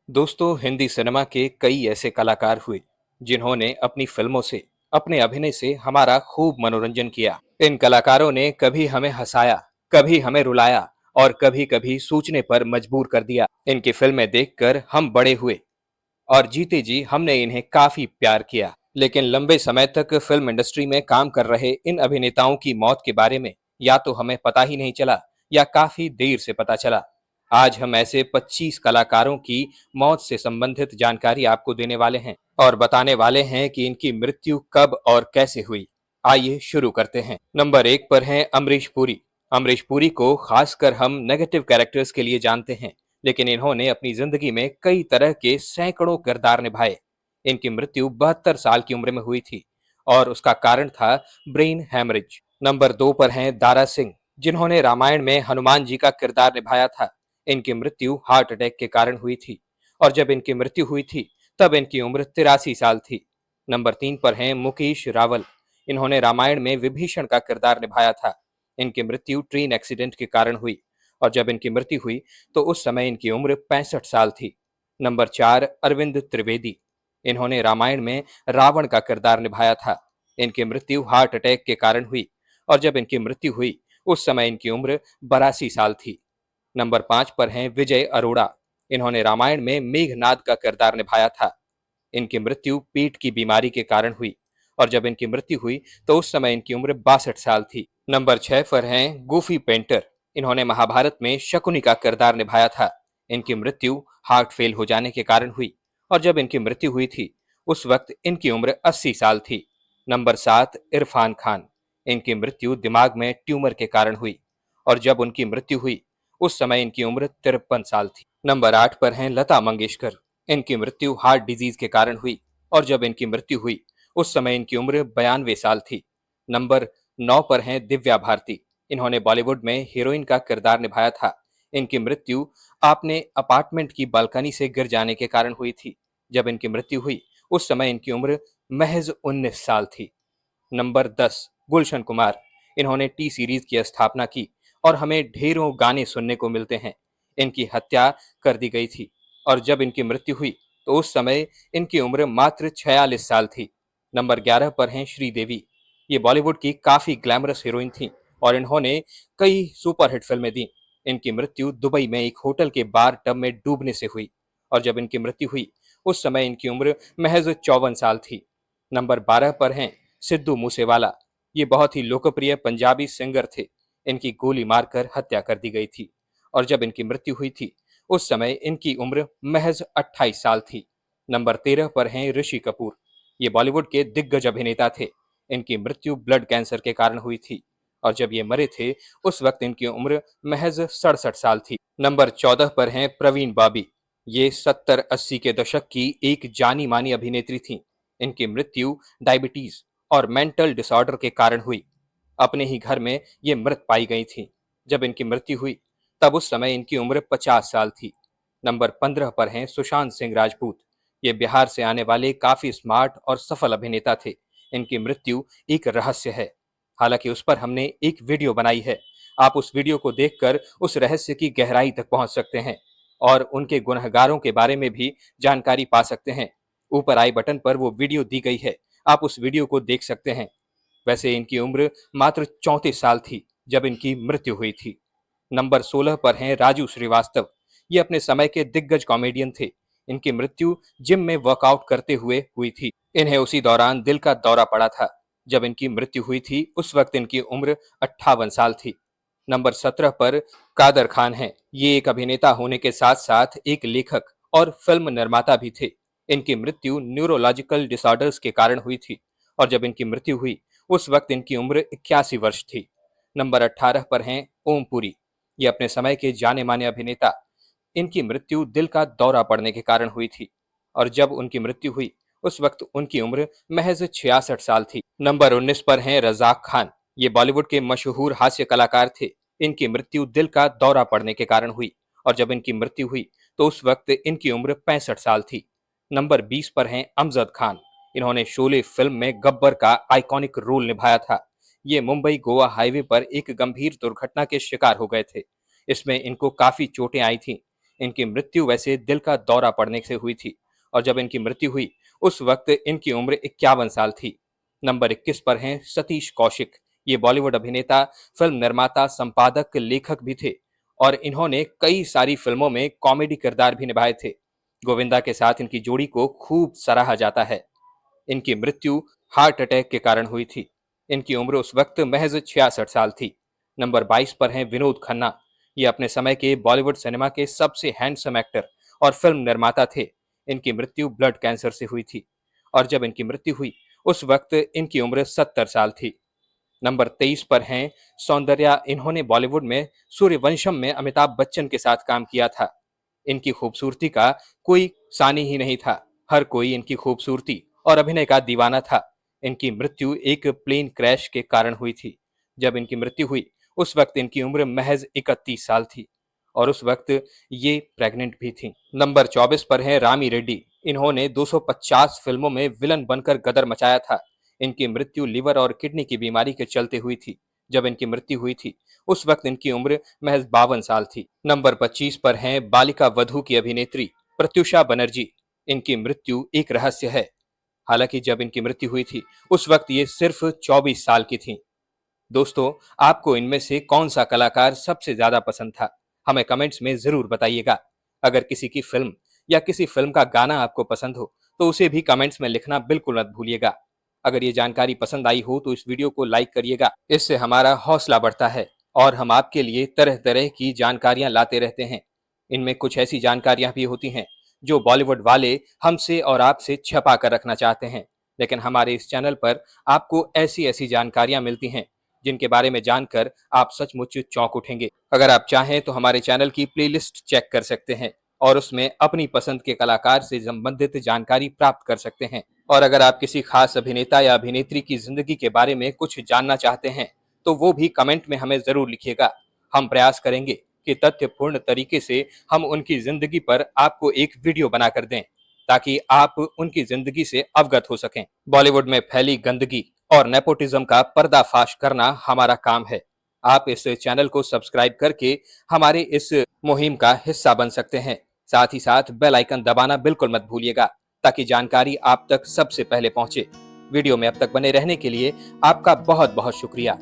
दोस्तों, हिंदी सिनेमा के कई ऐसे कलाकार हुए जिन्होंने अपनी फिल्मों से, अपने अभिनय से हमारा खूब मनोरंजन किया। इन कलाकारों ने कभी हमें हंसाया, कभी हमें रुलाया और कभी कभी सोचने पर मजबूर कर दिया। इनकी फिल्में देखकर हम बड़े हुए और जीते जी हमने इन्हें काफी प्यार किया। लेकिन लंबे समय तक फिल्म इंडस्ट्री में काम कर रहे इन अभिनेताओं की मौत के बारे में या तो हमें पता ही नहीं चला या काफी देर से पता चला। आज हम ऐसे 25 कलाकारों की मौत से संबंधित जानकारी आपको देने वाले हैं और बताने वाले हैं कि इनकी मृत्यु कब और कैसे हुई। आइए शुरू करते हैं। नंबर 1 पर हैं अमरीश पुरी। अमरीश पुरी को खासकर हम नेगेटिव कैरेक्टर्स के लिए जानते हैं, लेकिन इन्होंने अपनी जिंदगी में कई तरह के सैकड़ों किरदार निभाए। इनकी मृत्यु 72 साल की उम्र में हुई थी और उसका कारण था ब्रेन हैमरेज। नंबर 2 पर हैं दारा सिंह, जिन्होंने रामायण में हनुमान जी का किरदार निभाया था। इनकी मृत्यु हार्ट अटैक के कारण हुई थी और जब इनकी मृत्यु हुई थी तब इनकी उम्र 83 साल थी। नंबर 3 पर हैं मुकेश रावल। इन्होंने रामायण में विभीषण का किरदार निभाया था। इनकी मृत्यु ट्रेन एक्सीडेंट के कारण हुई और जब इनकी मृत्यु हुई तो उस समय इनकी उम्र 65 साल थी। नंबर 4 अरविंद त्रिवेदी। इन्होंने रामायण में रावण का किरदार निभाया था। इनकी मृत्यु हार्ट अटैक के कारण हुई और जब इनकी मृत्यु हुई उस समय इनकी उम्र 82 साल थी। नंबर 5 पर हैं विजय अरोड़ा। इन्होंने रामायण में मेघनाद का किरदार निभाया था। इनकी मृत्यु पेट की बीमारी के कारण हुई और जब इनकी मृत्यु हुई तो उस समय इनकी उम्र 62 साल थी। नंबर 6 पर हैं गूफी पेंटर। इन्होंने महाभारत में शकुनी का किरदार निभाया था। इनकी मृत्यु हार्ट फेल हो जाने के कारण हुई और जब इनकी मृत्यु हुई थी उस वक्त इनकी उम्र 80 साल थी। नंबर 7 इरफान खान। इनकी मृत्यु दिमाग में ट्यूमर के कारण हुई और जब उनकी मृत्यु हुई उस समय इनकी उम्र 53 साल थी। नंबर 8 पर हैं लता मंगेशकर। इनकी मृत्यु हार्ट डिजीज के कारण हुई और जब इनकी मृत्यु हुई उस समय इनकी उम्र 92 साल थी। नंबर 9 पर हैं दिव्या भारती। इन्होंने बॉलीवुड में हीरोइन का किरदार निभाया था। इनकी मृत्यु आपने अपार्टमेंट की बालकनी से गिर जाने के कारण हुई थी। जब इनकी मृत्यु हुई उस समय इनकी उम्र महज 19 साल थी। नंबर 10 गुलशन कुमार। इन्होंने टी सीरीज की स्थापना की और हमें ढेरों गाने सुनने को मिलते हैं। इनकी हत्या कर दी गई थी और जब इनकी मृत्यु हुई तो उस समय इनकी उम्र मात्र 46 साल थी। नंबर 11 पर हैं श्रीदेवी। ये बॉलीवुड की काफी ग्लैमरस हीरोइन थी और इन्होंने कई सुपरहिट फिल्में दी। इनकी मृत्यु दुबई में एक होटल के बार टब में डूबने से हुई और जब इनकी मृत्यु हुई उस समय इनकी उम्र महज 54 साल थी। नंबर 12 पर हैं सिद्धू मूसेवाला। ये बहुत ही लोकप्रिय पंजाबी सिंगर थे। इनकी गोली मारकर हत्या कर दी गई थी और जब इनकी मृत्यु हुई थी उस समय इनकी उम्र महज 28 साल थी। नंबर 13 पर हैं ऋषि कपूर। ये बॉलीवुड के दिग्गज अभिनेता थे। इनकी मृत्यु ब्लड कैंसर के कारण हुई थी और जब ये मरे थे उस वक्त इनकी उम्र महज 67 साल थी। नंबर 14 पर हैं प्रवीण बाबी। ये 70-80 के दशक की एक जानी मानी अभिनेत्री थी। इनकी मृत्यु डायबिटीज और मेंटल डिसऑर्डर के कारण हुई। अपने ही घर में ये मृत पाई गई थी। जब इनकी मृत्यु हुई तब उस समय इनकी उम्र 50 साल थी। नंबर 15 पर हैं सुशांत सिंह राजपूत। ये बिहार से आने वाले काफी स्मार्ट और सफल अभिनेता थे। इनकी मृत्यु एक रहस्य है, हालांकि उस पर हमने एक वीडियो बनाई है। आप उस वीडियो को देखकर उस रहस्य की गहराई तक पहुंच सकते हैं और उनके गुनहगारों के बारे में भी जानकारी पा सकते हैं। ऊपर आई बटन पर वो वीडियो दी गई है, आप उस वीडियो को देख सकते हैं। वैसे इनकी उम्र मात्र 34 साल थी जब इनकी मृत्यु हुई थी। नंबर 16 पर हैं राजू श्रीवास्तव। ये अपने समय के दिग्गज कॉमेडियन थे। इनकी मृत्यु जिम में वर्कआउट करते हुए हुई थी। इन्हें उसी दौरान दिल का दौरा पड़ा था। जब इनकी मृत्यु हुई थी उस वक्त इनकी उम्र 58 साल थी। नंबर 17 पर कादर खान हैं। ये एक अभिनेता होने के साथ साथ एक लेखक और फिल्म निर्माता भी थे। इनकी मृत्यु न्यूरोलॉजिकल डिसऑर्डर्स के कारण हुई थी और जब इनकी मृत्यु हुई उस वक्त इनकी उम्र 81 वर्ष थी। नंबर 18 पर हैं ओम पुरी। ये अपने समय के जाने माने अभिनेता। इनकी मृत्यु दिल का दौरा पड़ने के कारण हुई थी और जब उनकी मृत्यु हुई उस वक्त उनकी उम्र महज 66 साल थी। नंबर 19 पर हैं रजाक खान। ये बॉलीवुड के मशहूर हास्य कलाकार थे। इनकी मृत्यु दिल का दौरा पड़ने के कारण हुई और जब इनकी मृत्यु हुई तो उस वक्त इनकी उम्र 65 साल थी। नंबर 20 पर हैं अमजद खान। इन्होंने शोले फिल्म में गब्बर का आइकॉनिक रोल निभाया था। ये मुंबई गोवा हाईवे पर एक गंभीर दुर्घटना के शिकार हो गए थे। इसमें इनको काफी चोटें आई थीं। इनकी मृत्यु वैसे दिल का दौरा पड़ने से हुई थी और जब इनकी मृत्यु हुई उस वक्त इनकी उम्र 51 साल थी। नंबर 21 पर हैं सतीश कौशिक। ये बॉलीवुड अभिनेता, फिल्म निर्माता, संपादक, लेखक भी थे और इन्होंने कई सारी फिल्मों में कॉमेडी किरदार भी निभाए थे। गोविंदा के साथ इनकी जोड़ी को खूब सराहा जाता है। इनकी मृत्यु हार्ट अटैक के कारण हुई थी। इनकी उम्र उस वक्त महज 66 साल थी। नंबर 22 पर हैं विनोद खन्ना। ये अपने समय के बॉलीवुड सिनेमा के सबसे हैंडसम एक्टर और फिल्म निर्माता थे। इनकी मृत्यु ब्लड कैंसर से हुई थी और जब इनकी मृत्यु हुई उस वक्त इनकी उम्र 70 साल थी। नंबर 23 पर हैं सौंदर्या। इन्होंने बॉलीवुड में सूर्यवंशम में अमिताभ बच्चन के साथ काम किया था। इनकी खूबसूरती का कोई सानी ही नहीं था। हर कोई इनकी खूबसूरती और अभिनय का दीवाना था। इनकी मृत्यु एक प्लेन क्रैश के कारण हुई थी। जब इनकी मृत्यु हुई उस वक्त इनकी उम्र महज 31 साल थी और उस वक्त ये प्रेग्नेंट भी थी। नंबर 24 पर हैं रामी रेड्डी। इन्होंने 250 फिल्मों में विलन बनकर गदर मचाया था। इनकी मृत्यु लिवर और किडनी की बीमारी के चलते हुई थी। जब इनकी मृत्यु हुई थी उस वक्त इनकी उम्र महज 52 साल थी। नंबर 25 पर हैं बालिका वधू की अभिनेत्री प्रत्युषा बनर्जी। इनकी मृत्यु एक रहस्य है। हालांकि जब इनकी मृत्यु हुई थी उस वक्त ये सिर्फ 24 साल की थी। दोस्तों, आपको इनमें से कौन सा कलाकार सबसे ज्यादा पसंद था? हमें कमेंट्स में जरूर बताइएगा। अगर किसी की फिल्म या किसी फिल्म का गाना आपको पसंद हो तो उसे भी कमेंट्स में लिखना बिल्कुल मत भूलिएगा। अगर ये जानकारी पसंद आई हो तो इस वीडियो को लाइक करिएगा। इससे हमारा हौसला बढ़ता है और हम आपके लिए तरह तरह की जानकारियां लाते रहते हैं। इनमें कुछ ऐसी जानकारियां भी होती हैं जो बॉलीवुड वाले हमसे और आपसे छुपा कर रखना चाहते हैं, लेकिन हमारे इस चैनल पर आपको ऐसी ऐसी जानकारियां मिलती हैं जिनके बारे में जानकर आप सचमुच चौंक उठेंगे। अगर आप चाहें तो हमारे चैनल की प्लेलिस्ट चेक कर सकते हैं और उसमें अपनी पसंद के कलाकार से संबंधित जानकारी प्राप्त कर सकते हैं। और अगर आप किसी खास अभिनेता या अभिनेत्री की जिंदगी के बारे में कुछ जानना चाहते हैं तो वो भी कमेंट में हमें जरूर लिखिएगा। हम प्रयास करेंगे कि तथ्यपूर्ण तरीके से हम उनकी जिंदगी पर आपको एक वीडियो बनाकर दें ताकि आप उनकी जिंदगी से अवगत हो सकें। बॉलीवुड में फैली गंदगी और नेपोटिज्म का पर्दाफाश करना हमारा काम है। आप इस चैनल को सब्सक्राइब करके हमारे इस मुहिम का हिस्सा बन सकते हैं। साथ ही साथ बेल आइकन दबाना बिल्कुल मत भूलिएगा ताकि जानकारी आप तक सबसे पहले पहुंचे। वीडियो में अब तक बने रहने के लिए आपका बहुत बहुत शुक्रिया।